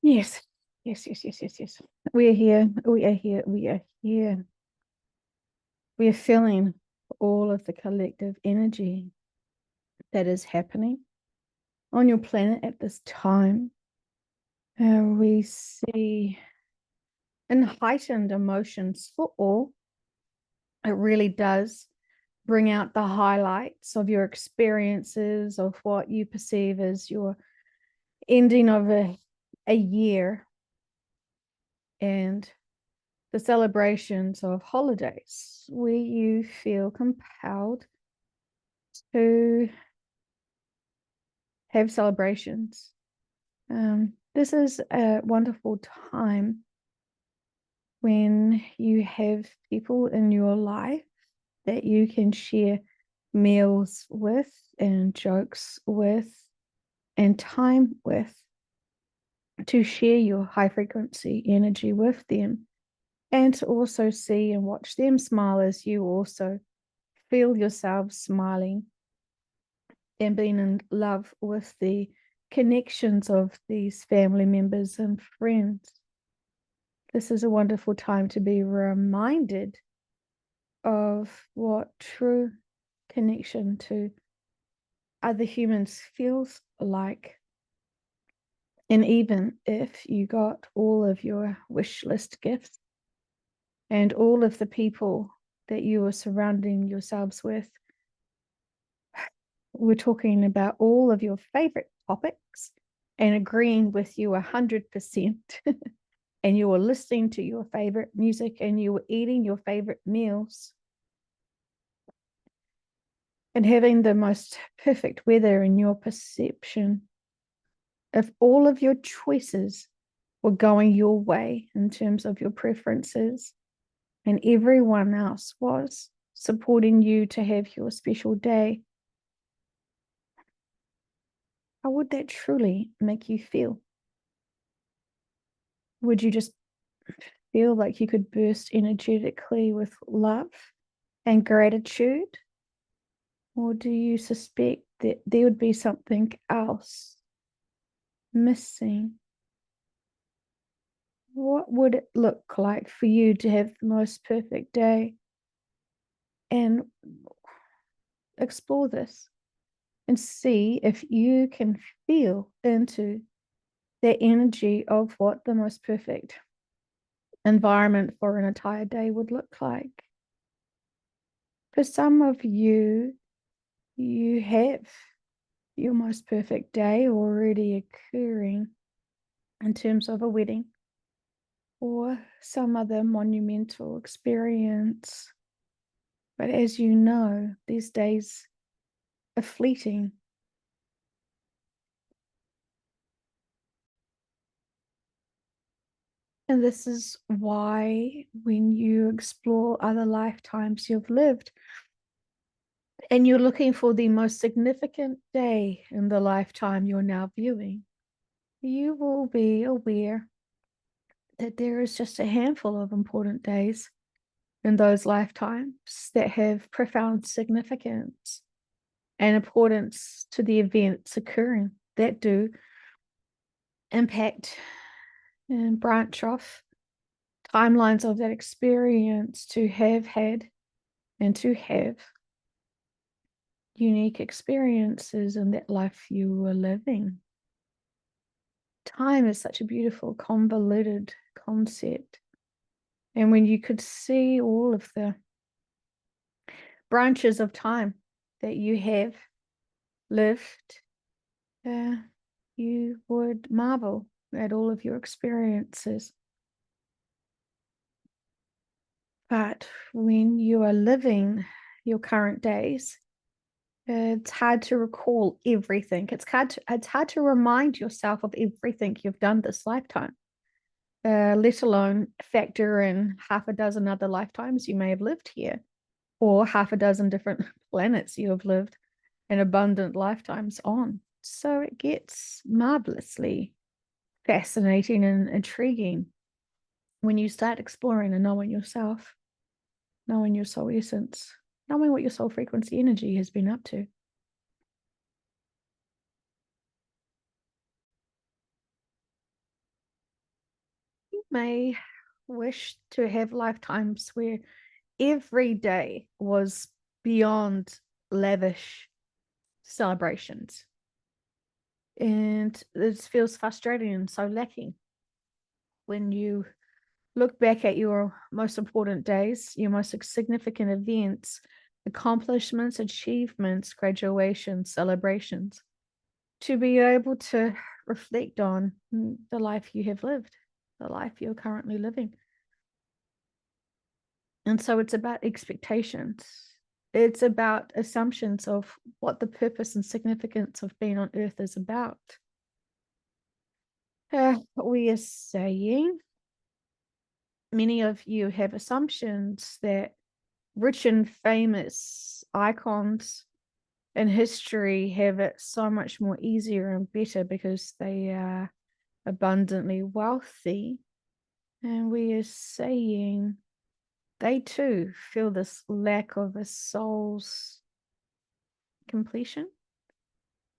Yes, yes, yes, yes, yes, yes. We are here. We are here. We are here. We are feeling all of the collective energy that is happening on your planet at this time. We see in heightened emotions for all. It really does bring out the highlights of your experiences, of what you perceive as your ending of a year, and the celebrations of holidays where you feel compelled to have celebrations. This is a wonderful time when you have people in your life that you can share meals with and jokes with and time with, to share your high frequency energy with them, and to also see and watch them smile as you also feel yourself smiling and being in love with the connections of these family members and friends. This is a wonderful time to be reminded of what true connection to other humans feels like. And even if you got all of your wish list gifts and all of the people that you are surrounding yourselves with, we're talking about all of your favorite topics and agreeing with you 100%. And you were listening to your favorite music and you were eating your favorite meals and having the most perfect weather in your perception, if all of your choices were going your way in terms of your preferences and everyone else was supporting you to have your special day, how would that truly make you feel? Would you just feel like you could burst energetically with love and gratitude? Or do you suspect that there would be something else missing? What would it look like for you to have the most perfect day? And explore this and see if you can feel into the energy of what the most perfect environment for an entire day would look like. For some of you, you have your most perfect day already occurring in terms of a wedding or some other monumental experience. But as you know, these days are fleeting. And this is why, when you explore other lifetimes you've lived and you're looking for the most significant day in the lifetime you're now viewing, you will be aware that there is just a handful of important days in those lifetimes that have profound significance and importance to the events occurring that do impact and branch off timelines of that experience, to have had and to have unique experiences in that life you were living. Time is such a beautiful, convoluted concept. And when you could see all of the branches of time that you have lived, you would marvel at all of your experiences. But when you are living your current days, it's hard to recall everything. It's hard to remind yourself of everything you've done this lifetime, let alone factor in half a dozen other lifetimes you may have lived here, or half a dozen different planets you have lived in abundant lifetimes on. So it gets marvelously fascinating and intriguing when you start exploring and knowing yourself, knowing your soul essence, knowing what your soul frequency energy has been up to. may wish to have lifetimes where every day was beyond lavish celebrations. And it feels frustrating and so lacking when you look back at your most important days, your most significant events, accomplishments, achievements, graduations, celebrations, to be able to reflect on the life you have lived, the life you're currently living. And so it's about expectations. It's about assumptions of what the purpose and significance of being on earth is about. We are saying many of you have assumptions that rich and famous icons in history have it so much more easier and better because they are abundantly wealthy. And we are saying they too feel this lack of a soul's completion,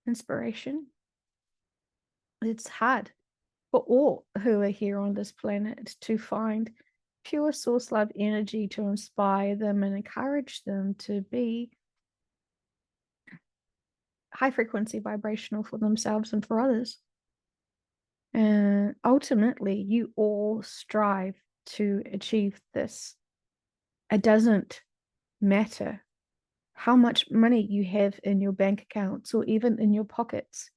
inspiration. It's hard for all who are here on this planet to find pure source love energy to inspire them and encourage them to be high frequency vibrational for themselves and for others. And ultimately, you all strive to achieve this. It doesn't matter how much money you have in your bank accounts or even in your pockets.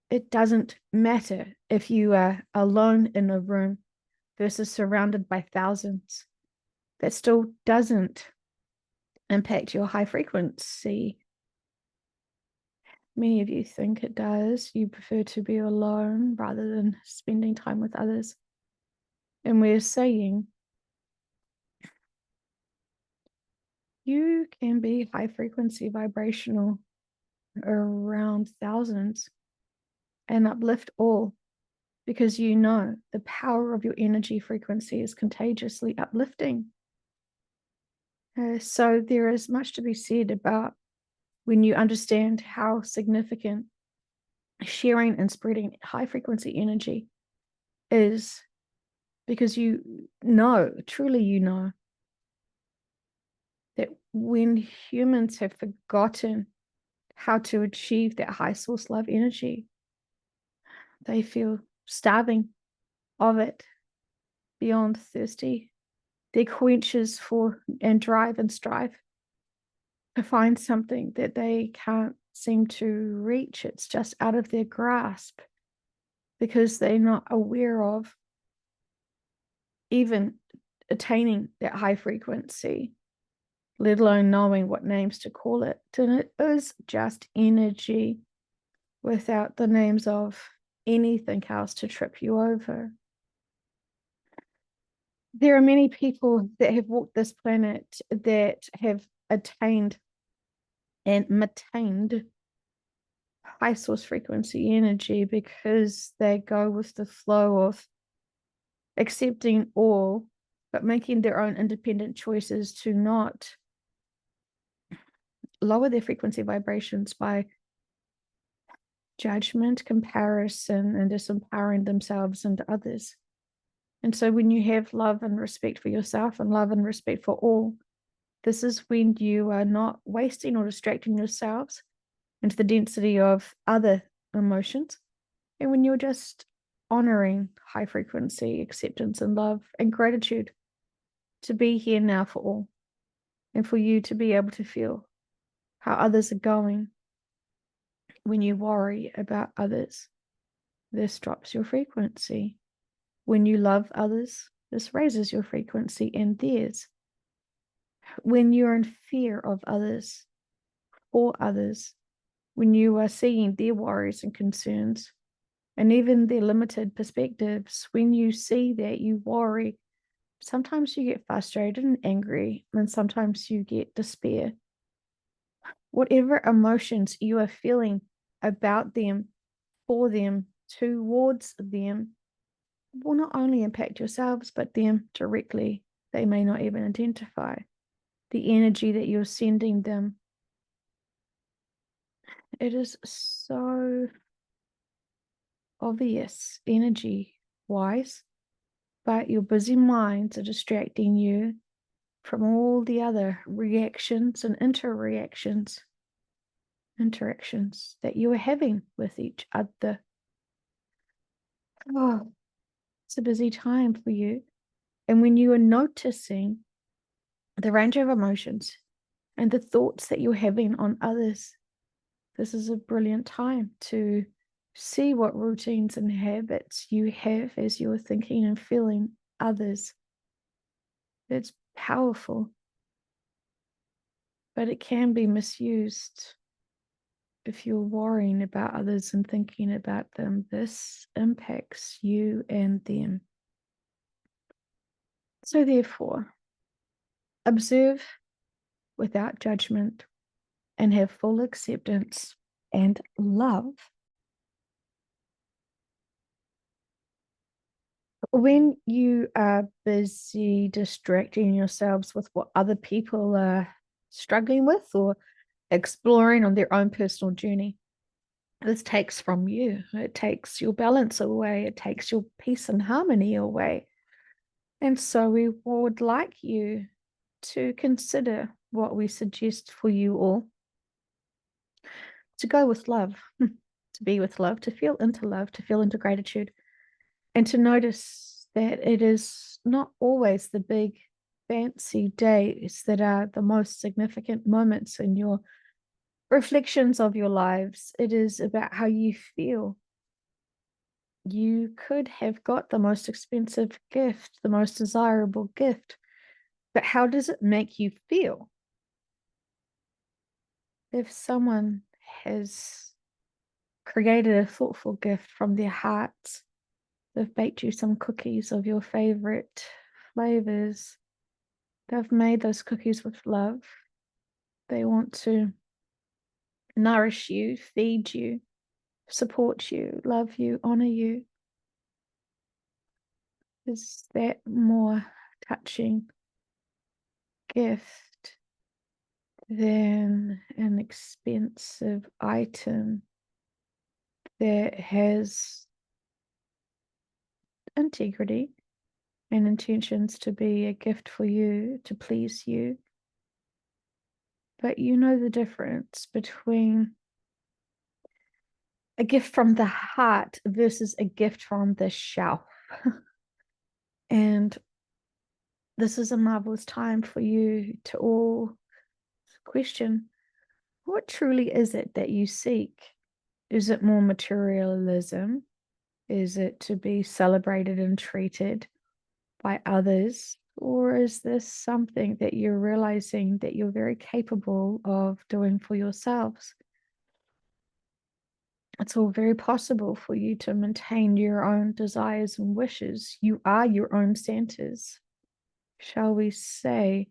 It doesn't matter if you are alone in a room versus surrounded by thousands. That still doesn't impact your high frequency. Many of you think it does. You prefer to be alone rather than spending time with others. And we're saying you can be high frequency vibrational around thousands and uplift all because you know the power of your energy frequency is contagiously uplifting. So there is much to be said about when you understand how significant sharing and spreading high frequency energy is, because you know, truly you know, that when humans have forgotten how to achieve that high source love energy, they feel starving of it, beyond thirsty. Their quenches for and drive and strive to find something that they can't seem to reach. It's just out of their grasp because they're not aware of even attaining that high frequency, let alone knowing what names to call it. And it is just energy without the names of anything else to trip you over. There are many people that have walked this planet that have attained and maintained high source frequency energy because they go with the flow of accepting all, but making their own independent choices to not lower their frequency vibrations by judgment, comparison, and disempowering themselves and others. And so when you have love and respect for yourself and love and respect for all, this is when you are not wasting or distracting yourselves into the density of other emotions. And when you're just honoring high frequency acceptance and love and gratitude to be here now for all, and for you to be able to feel how others are going. When you worry about others, this drops your frequency. When you love others, this raises your frequency and theirs. When you're in fear of others, for others, when you are seeing their worries and concerns, and even their limited perspectives, when you see that, you worry. Sometimes you get frustrated and angry, and sometimes you get despair. Whatever emotions you are feeling about them, for them, towards them, will not only impact yourselves, but them directly. They may not even identify the energy that you're sending them. It is so obvious, energy wise, but your busy minds are distracting you from all the other reactions and interactions that you are having with each other. Oh, it's a busy time for you. And when you are noticing the range of emotions and the thoughts that you're having on others, this is a brilliant time to see what routines and habits you have as you're thinking and feeling others. It's powerful, but it can be misused if you're worrying about others and thinking about them. This impacts you and them. So therefore, observe without judgment and have full acceptance and love. When you are busy distracting yourselves with what other people are struggling with or exploring on their own personal journey, this takes from you. It takes your balance away. It takes your peace and harmony away. And so we would like you to consider what we suggest for you all: to go with love, to be with love, to feel into gratitude, and to notice that it is not always the big fancy days that are the most significant moments in your reflections of your lives. It is about how you feel. You could have got the most expensive gift, the most desirable gift, but how does it make you feel? If someone has created a thoughtful gift from their hearts, they've baked you some cookies of your favorite flavors, they've made those cookies with love, they want to nourish you, feed you, support you, love you, honor you. Is that more touching gift than an expensive item that has integrity and intentions to be a gift for you, to please you? But you know the difference between a gift from the heart versus a gift from the shelf. And this is a marvelous time for you to all question, what truly is it that you seek? Is it more materialism? Is it to be celebrated and treated by others? Or is this something that you're realizing that you're very capable of doing for yourselves? It's all very possible for you to maintain your own desires and wishes. You are your own centers, shall we say.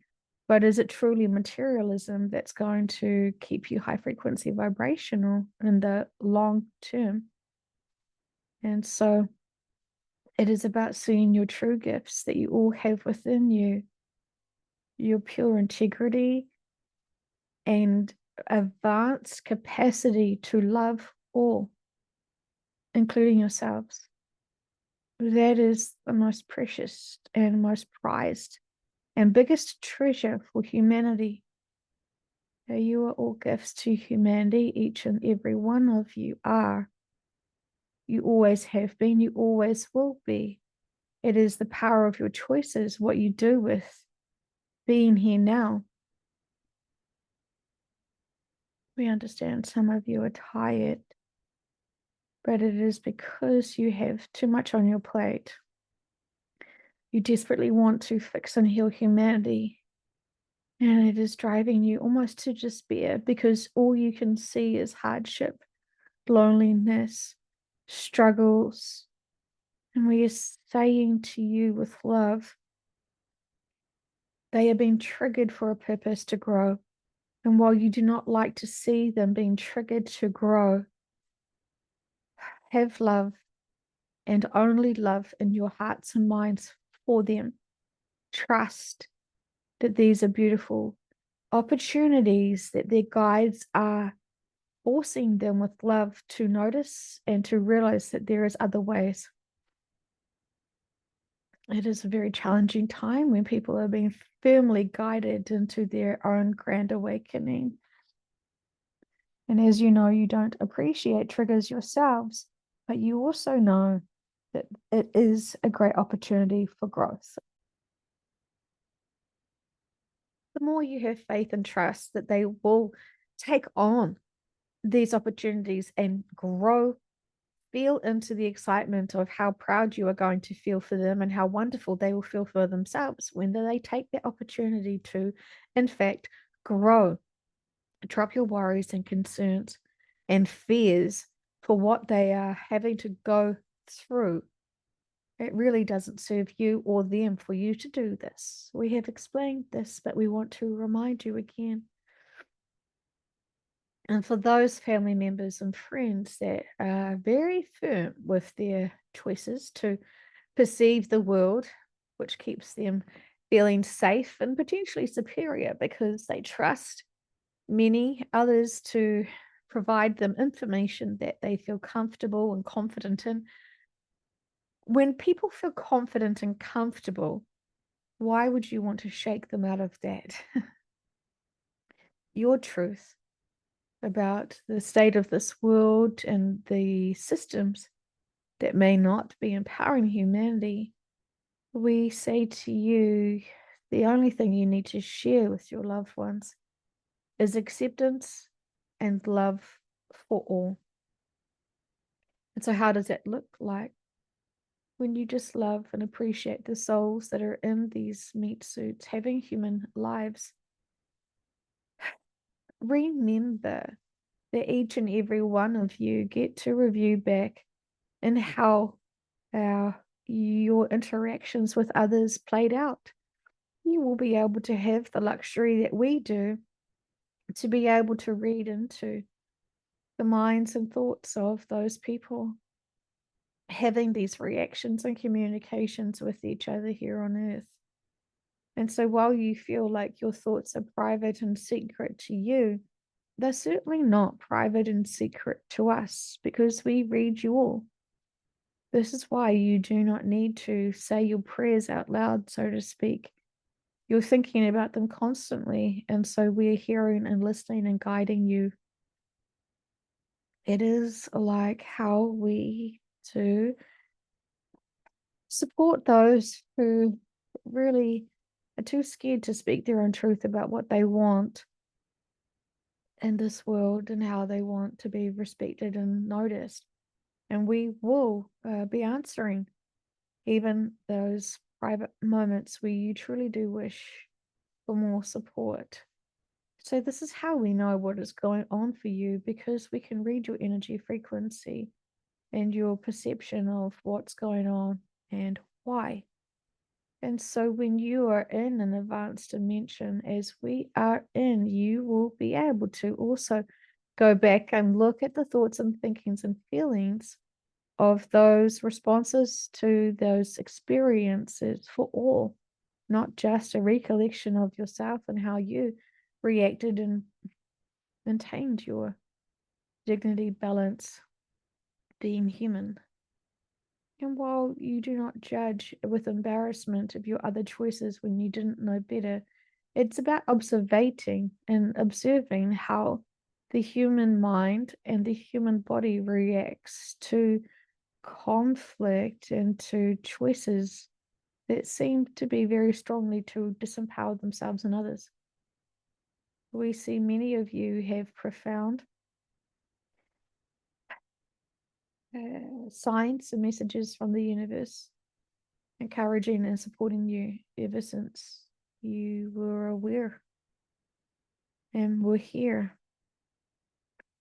But is it truly materialism that's going to keep you high frequency vibrational in the long term? And so it is about seeing your true gifts that you all have within you, your pure integrity and advanced capacity to love all, including yourselves. That is the most precious and most prized and biggest treasure for humanity. You are all gifts to humanity. Each and every one of you are. You always have been. You always will be. It is the power of your choices, what you do with being here now. We understand some of you are tired, but it is because you have too much on your plate. You desperately want to fix and heal humanity, and it is driving you almost to despair because all you can see is hardship, loneliness, struggles. And we are saying to you with love, they are being triggered for a purpose to grow. And while you do not like to see them being triggered to grow, have love and only love in your hearts and minds for them. Trust that these are beautiful opportunities, that their guides are forcing them with love to notice and to realize that there is other ways. It is a very challenging time when people are being firmly guided into their own grand awakening. And as you know, you don't appreciate triggers yourselves, but you also know that it is a great opportunity for growth. The more you have faith and trust that they will take on these opportunities and grow, feel into the excitement of how proud you are going to feel for them and how wonderful they will feel for themselves when they take the opportunity to, in fact, grow. Drop your worries and concerns and fears for what they are having to go through. It really doesn't serve you or them for you to do this. We have explained this, but we want to remind you again. And for those family members and friends that are very firm with their choices to perceive the world, which keeps them feeling safe and potentially superior because they trust many others to provide them information that they feel comfortable and confident in. When people feel confident and comfortable, why would you want to shake them out of that? Your truth about the state of this world and the systems that may not be empowering humanity, we say to you, the only thing you need to share with your loved ones is acceptance and love for all. And so, how does that look like? When you just love and appreciate the souls that are in these meat suits having human lives, remember that each and every one of you get to review back and how your interactions with others played out. You will be able to have the luxury that we do to be able to read into the minds and thoughts of those people having these reactions and communications with each other here on earth. And so while you feel like your thoughts are private and secret to you, they're certainly not private and secret to us because we read you all. This is why you do not need to say your prayers out loud, so to speak. You're thinking about them constantly, and so we're hearing and listening and guiding you. It is like how we to support those who really are too scared to speak their own truth about what they want in this world and how they want to be respected and noticed. And we will be answering even those private moments where you truly do wish for more support. So, this is how we know what is going on for you because we can read your energy frequency and your perception of what's going on and why. And so, when you are in an advanced dimension, as we are in, you will be able to also go back and look at the thoughts and thinkings and feelings of those responses to those experiences for all, not just a recollection of yourself and how you reacted and maintained your dignity, balance, being human. And while you do not judge with embarrassment of your other choices when you didn't know better, it's about observing and observing how the human mind and the human body reacts to conflict and to choices that seem to be very strongly to disempower themselves and others. We see many of you have profound signs and messages from the universe encouraging and supporting you ever since you were aware and were here.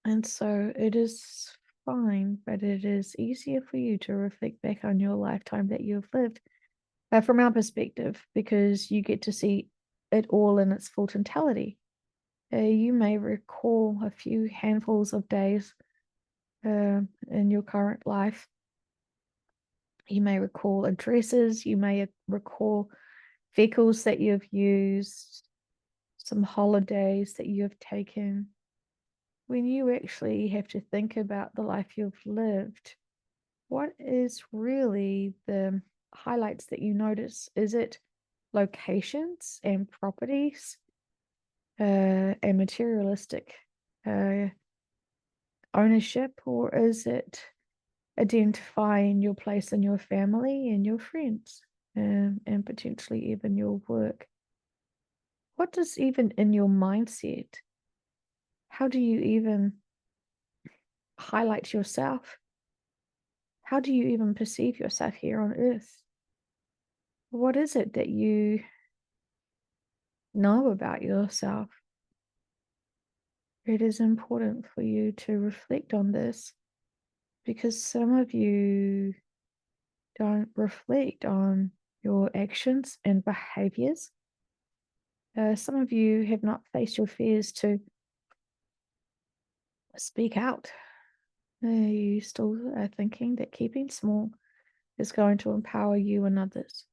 And so it is fine, but it is easier for you to reflect back on your lifetime that you have lived from our perspective because you get to see it all in its full totality. You may recall a few handfuls of days in your current life. You may recall addresses, you may recall vehicles that you've used, some holidays that you have taken. When you actually have to think about the life you've lived, what is really the highlights that you notice? Is it locations and properties and materialistic ownership, or is it identifying your place in your family and your friends, and potentially even your work? What does even in your mindset, how do you even highlight yourself? How do you even perceive yourself here on earth? What is it that you know about yourself? It is important for you to reflect on this, because some of you don't reflect on your actions and behaviors. Some of you have not faced your fears to speak out. You still are thinking that keeping small is going to empower you and others.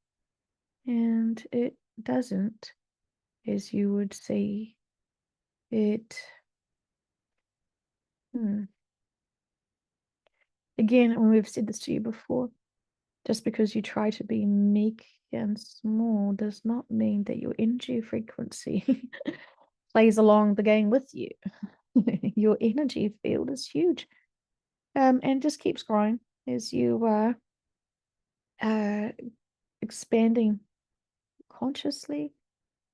And it doesn't, as you would see. It, again, and we've said this to you before, just because you try to be meek and small does not mean that your energy frequency plays along the game with you. Your energy field is huge, and just keeps growing as you are expanding consciously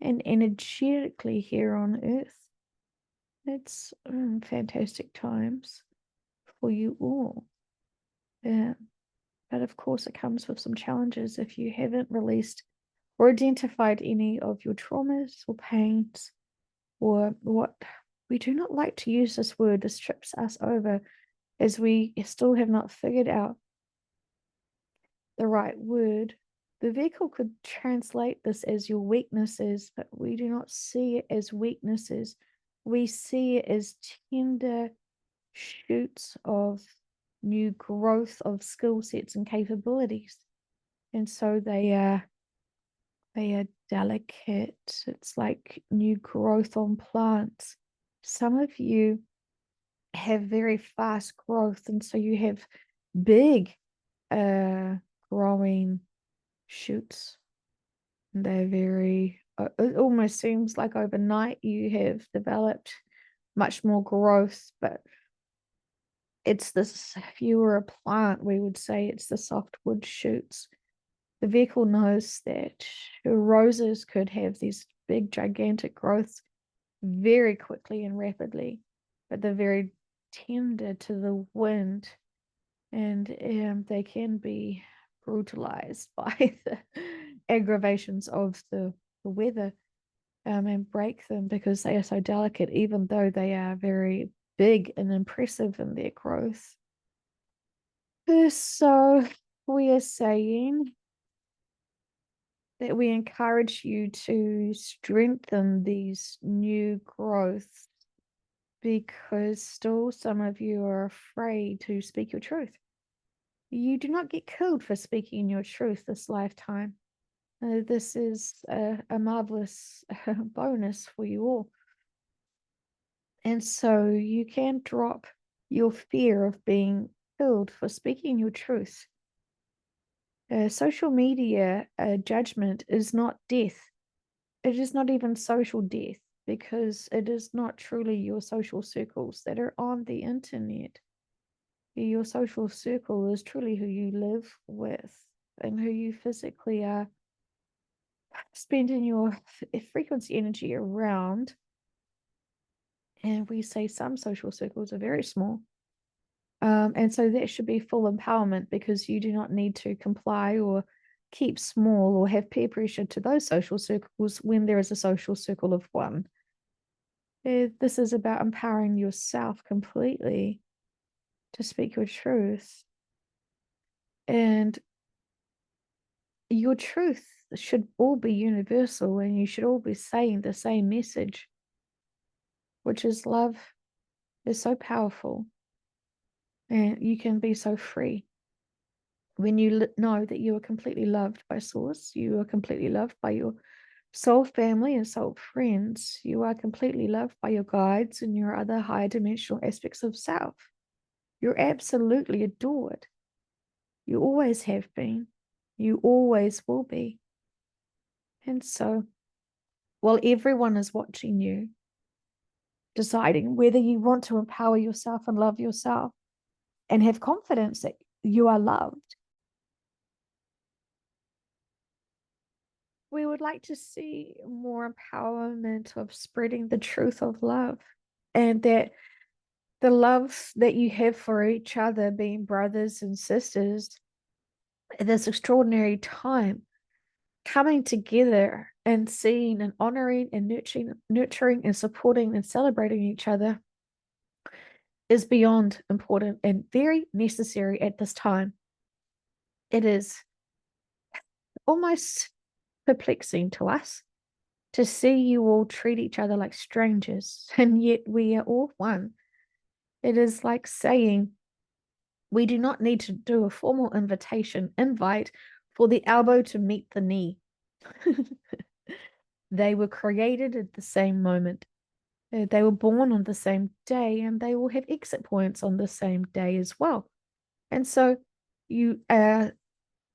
and energetically here on earth. It's fantastic times for you all. But of course, it comes with some challenges if you haven't released or identified any of your traumas or pains, or what we do not like to use this word. This trips us over, as we still have not figured out the right word. The vehicle could translate this as your weaknesses, but we do not see it as weaknesses. We see it as tender shoots of new growth of skill sets and capabilities. And so they are delicate. It's like new growth on plants. Some of you have very fast growth, and so you have big growing shoots. They're very, it almost seems like overnight you have developed much more growth, but it's this, if you were a plant, we would say it's the softwood shoots. The vehicle knows that roses could have these big, gigantic growths very quickly and rapidly, but they're very tender to the wind, and they can be brutalized by the aggravations of the weather, and break them because they are so delicate, even though they are very big and impressive in their growth. So we are saying that we encourage you to strengthen these new growths, because still some of you are afraid to speak your truth. You do not get killed for speaking your truth this lifetime. This is a marvelous bonus for you all. And so you can drop your fear of being killed for speaking your truth. Social media judgment is not death. It is not even social death, because it is not truly your social circles that are on the internet. Your social circle is truly who you live with and who you physically are spending your frequency energy around. And we say some social circles are very small. And so that should be full empowerment, because you do not need to comply or keep small or have peer pressure to those social circles when there is a social circle of one. This is about empowering yourself completely to speak your truth. And your truth should all be universal, and you should all be saying the same message, which is love is so powerful, and you can be so free. When you know that you are completely loved by Source, you are completely loved by your soul family and soul friends, you are completely loved by your guides and your other higher dimensional aspects of self. You're absolutely adored. You always have been. You always will be. And so, while everyone is watching you, deciding whether you want to empower yourself and love yourself and have confidence that you are loved, we would like to see more empowerment of spreading the truth of love, and that the love that you have for each other, being brothers and sisters, at this extraordinary time, coming together and seeing and honoring and nurturing and supporting and celebrating each other is beyond important and very necessary at this time. It is almost perplexing to us to see you all treat each other like strangers, and yet we are all one. It is like saying we do not need to do a formal invite for the elbow to meet the knee. They were created at the same moment. They were born on the same day, and they will have exit points on the same day as well. And so you are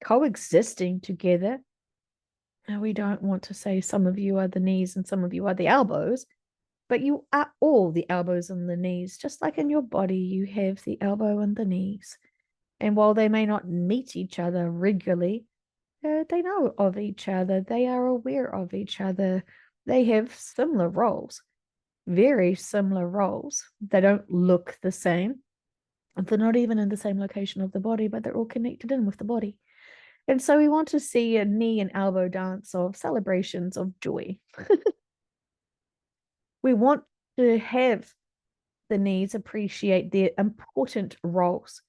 coexisting together. Now, we don't want to say some of you are the knees and some of you are the elbows, but you are all the elbows and the knees. Just like in your body, you have the elbow and the knees. And while they may not meet each other regularly, they know of each other. They are aware of each other. They have similar roles, very similar roles. They don't look the same. They're not even in the same location of the body, but they're all connected in with the body. And so we want to see a knee and elbow dance of celebrations of joy. We want to have the knees appreciate their important roles.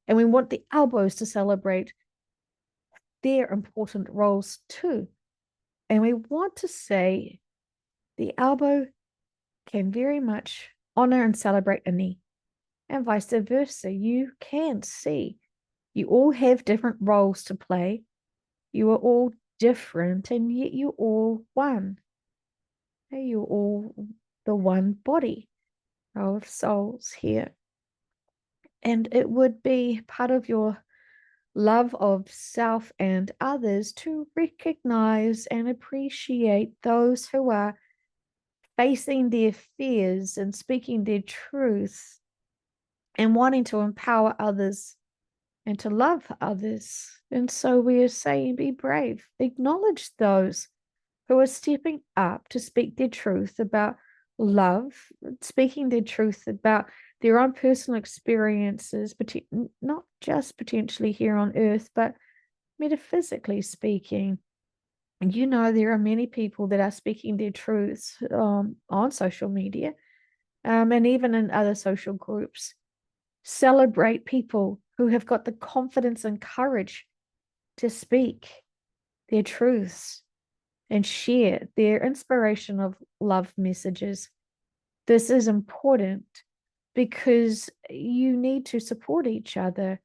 And we want the elbows to celebrate their important roles too. And we want to say the elbow can very much honor and celebrate a knee, and vice versa. You can see you all have different roles to play. You are all different, and yet you're all one. You're all the one body of souls here. And it would be part of your love of self and others to recognize and appreciate those who are facing their fears and speaking their truth and wanting to empower others and to love others. And so we are saying, be brave, acknowledge those who are stepping up to speak their truth about love, speaking their truth about their own personal experiences, but not just potentially here on earth, but metaphysically speaking. And you know, there are many people that are speaking their truths on social media and even in other social groups. Celebrate people who have got the confidence and courage to speak their truths and share their inspiration of love messages. This is important because you need to support each other.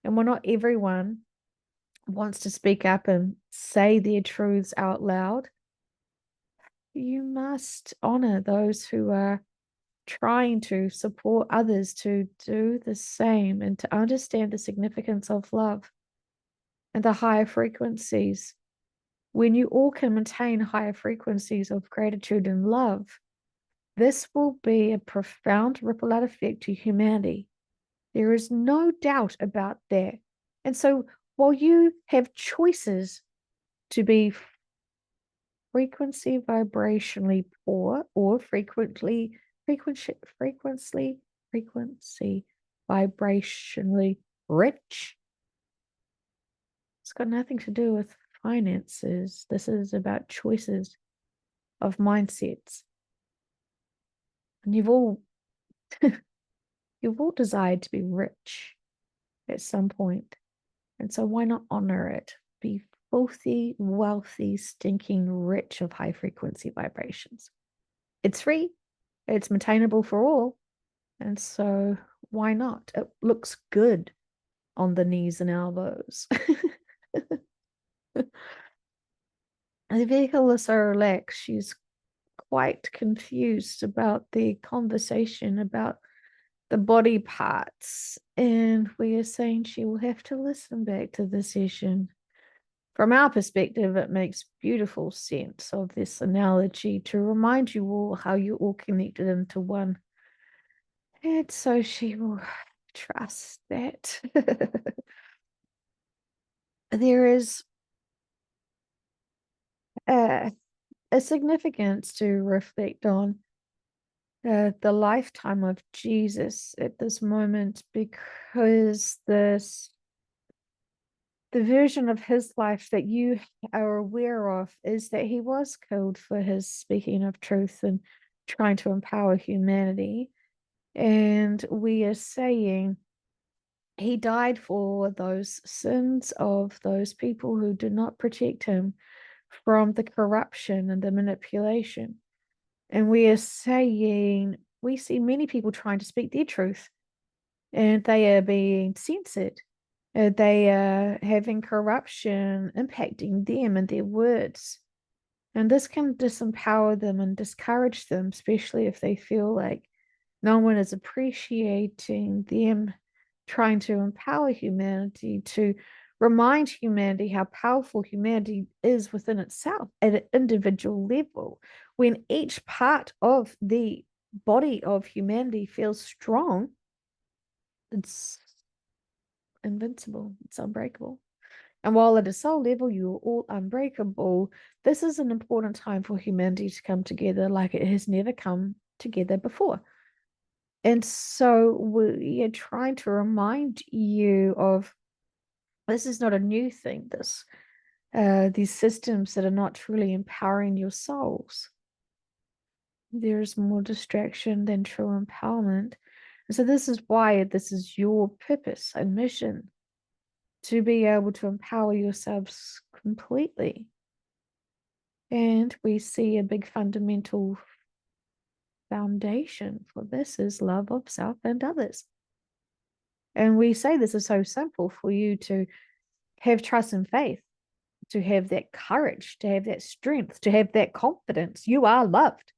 And while not everyone wants to speak up and say their truths out loud, you must honor those who are trying to support others to do the same and to understand the significance of love and the higher frequencies. When you all can maintain higher frequencies of gratitude and love, this will be a profound ripple out effect to humanity. There is no doubt about that. And so while you have choices to be frequency vibrationally poor or frequency vibrationally rich, it's got nothing to do with finances. This is about choices of mindsets. And you've all desired to be rich at some point. And so why not honor it? Be filthy, wealthy, stinking rich of high frequency vibrations. It's free, it's maintainable for all. And so why not? It looks good on the knees and elbows. The vehicle is so relaxed. She's quite confused about the conversation about the body parts. And we are saying she will have to listen back to the session From our perspective, it makes beautiful sense of this analogy to remind you all how you're all connected into one. And so she will trust that there is a, a significance to reflect on the lifetime of Jesus at this moment, because the version of his life that you are aware of is that he was killed for his speaking of truth and trying to empower humanity. And we are saying he died for those sins of those people who did not protect him from the corruption and the manipulation. And we are saying we see many people trying to speak their truth and they are being censored. They are having corruption impacting them and their words. And this can disempower them and discourage them, especially if they feel like no one is appreciating them trying to empower humanity, to remind humanity how powerful humanity is within itself at an individual level. When each part of the body of humanity feels strong, it's invincible, it's unbreakable. And while at a soul level you're all unbreakable, this is an important time for humanity to come together like it has never come together before. And so we are trying to remind you of this is not a new thing, these systems that are not truly empowering your souls. There's more distraction than true empowerment. And so this is why this is your purpose and mission, to be able to empower yourselves completely. And we see a big fundamental foundation for this is love of self and others. And we say this is so simple for you to have trust and faith, to have that courage, to have that strength, to have that confidence. You are loved.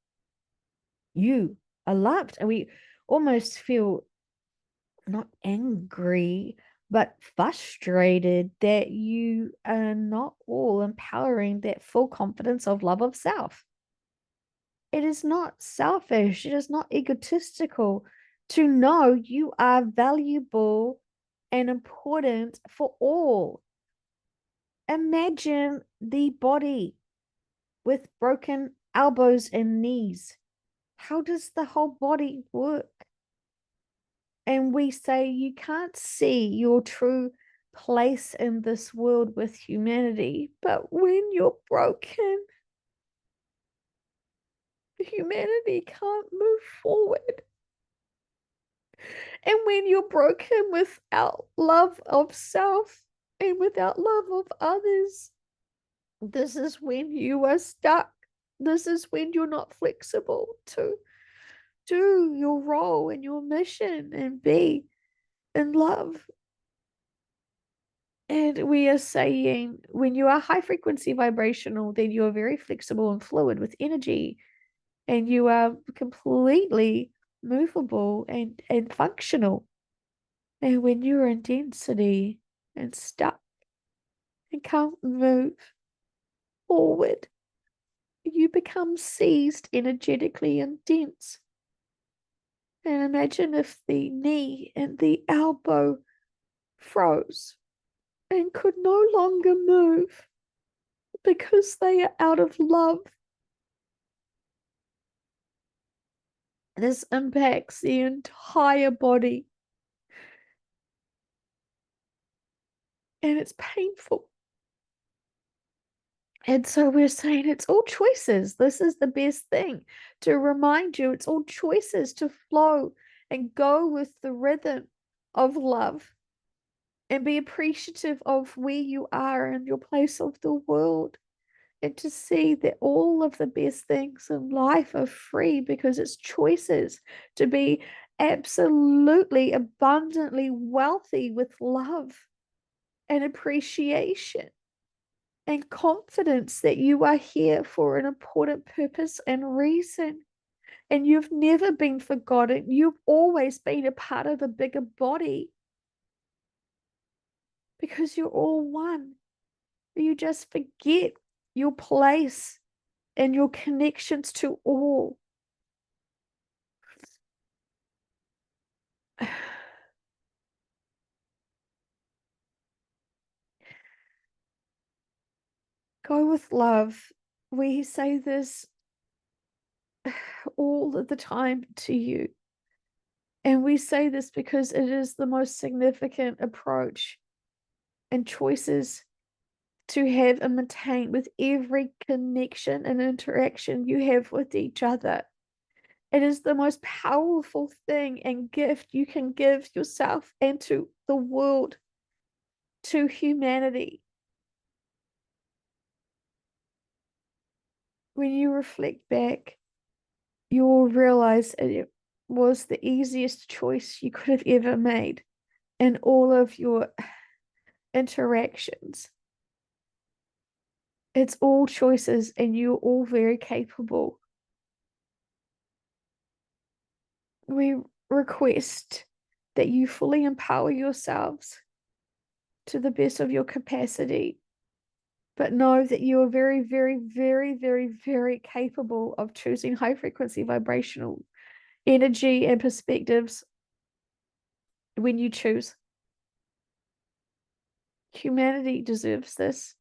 You are loved. And we almost feel not angry, but frustrated that you are not all empowering that full confidence of love of self. It is not selfish, it is not egotistical to know you are valuable and important for all. Imagine the body with broken elbows and knees. How does the whole body work? And we say you can't see your true place in this world with humanity, but when you're broken, humanity can't move forward. And when you're broken without love of self and without love of others, this is when you are stuck. This is when you're not flexible to do your role and your mission and be in love. And we are saying when you are high frequency vibrational, then you are very flexible and fluid with energy, and you are completely movable and functional. And when you're in density and stuck and can't move forward, you become seized energetically and dense. And imagine if the knee and the elbow froze and could no longer move because they are out of love. This impacts the entire body. And it's painful. And so we're saying it's all choices. This is the best thing to remind you it's all choices to flow and go with the rhythm of love and be appreciative of where you are in your place of the world, and to see that all of the best things in life are free because it's choices to be absolutely abundantly wealthy with love and appreciation and confidence that you are here for an important purpose and reason. And you've never been forgotten. You've always been a part of the bigger body because you're all one. You just forget your place and your connections to all. Go with love. We say this all of the time to you. And we say this because it is the most significant approach and choices to have and maintain with every connection and interaction you have with each other. It is the most powerful thing and gift you can give yourself and to the world, to humanity. When you reflect back, you'll realize it was the easiest choice you could have ever made in all of your interactions. It's all choices, and you're all very capable. We request that you fully empower yourselves to the best of your capacity, but know that you are very, very, very, very, very capable of choosing high frequency vibrational energy and perspectives when you choose. Humanity deserves this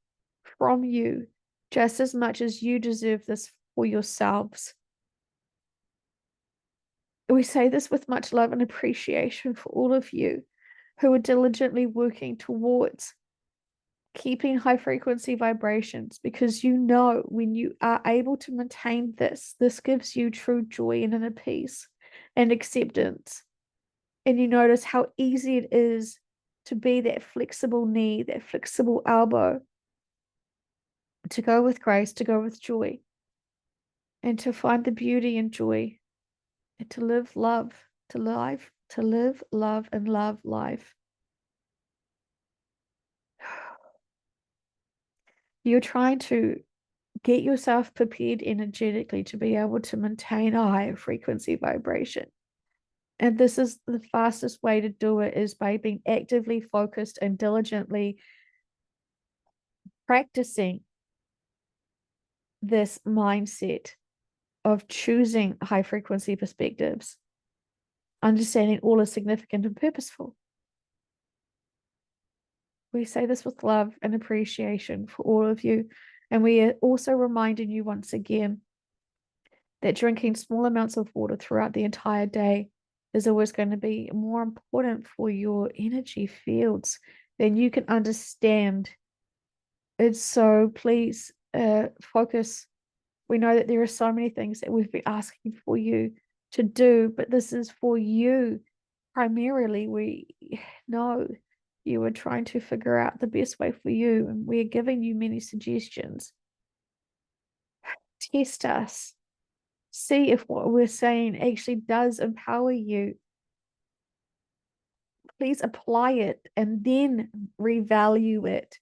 from you just as much as you deserve this for yourselves. We say this with much love and appreciation for all of you who are diligently working towards keeping high frequency vibrations, because you know when you are able to maintain this, this gives you true joy and inner peace and acceptance. And you notice how easy it is to be that flexible knee, that flexible elbow, to go with grace, to go with joy, and to find the beauty and joy, and to live love, to live, love, and love life. You're trying to get yourself prepared energetically to be able to maintain a higher frequency vibration. And this is the fastest way to do it, is by being actively focused and diligently practicing this mindset of choosing high frequency perspectives, understanding all is significant and purposeful. We say this with love and appreciation for all of you. And we are also reminding you once again that drinking small amounts of water throughout the entire day is always going to be more important for your energy fields than you can understand. It's so please focus. We know that there are so many things that we've been asking for you to do, but this is for you primarily. We know you are trying to figure out the best way for you, and we're giving you many suggestions. Test us. See if what we're saying actually does empower you. Please apply it and then revalue it.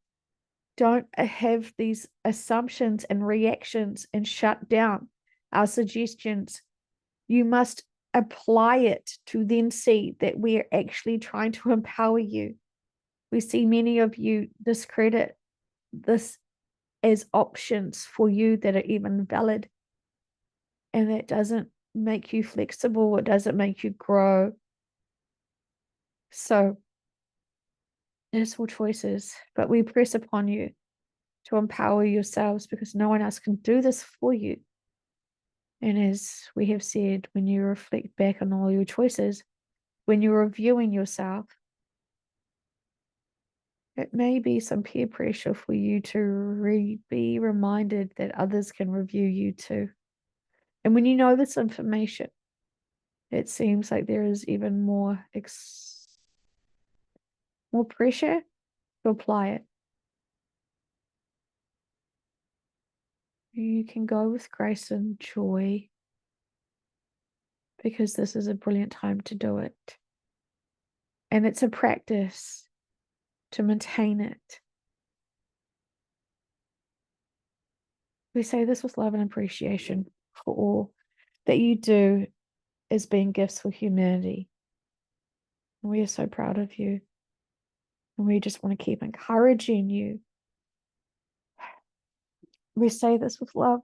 Don't have these assumptions and reactions and shut down our suggestions. You must apply it to then see that we're actually trying to empower you. We see many of you discredit this as options for you that are even valid. And that doesn't make you flexible. It doesn't make you grow. So it's all choices, but we press upon you to empower yourselves, because no one else can do this for you. And as we have said, when you reflect back on all your choices, when you're reviewing yourself, it may be some peer pressure for you to be reminded that others can review you too. And when you know this information, it seems like there is even more pressure to apply it. You can go with grace and joy, because this is a brilliant time to do it. And it's a practice to maintain it. We say this with love and appreciation for all that you do as being gifts for humanity. And we are so proud of you. And we just want to keep encouraging you We say this with love.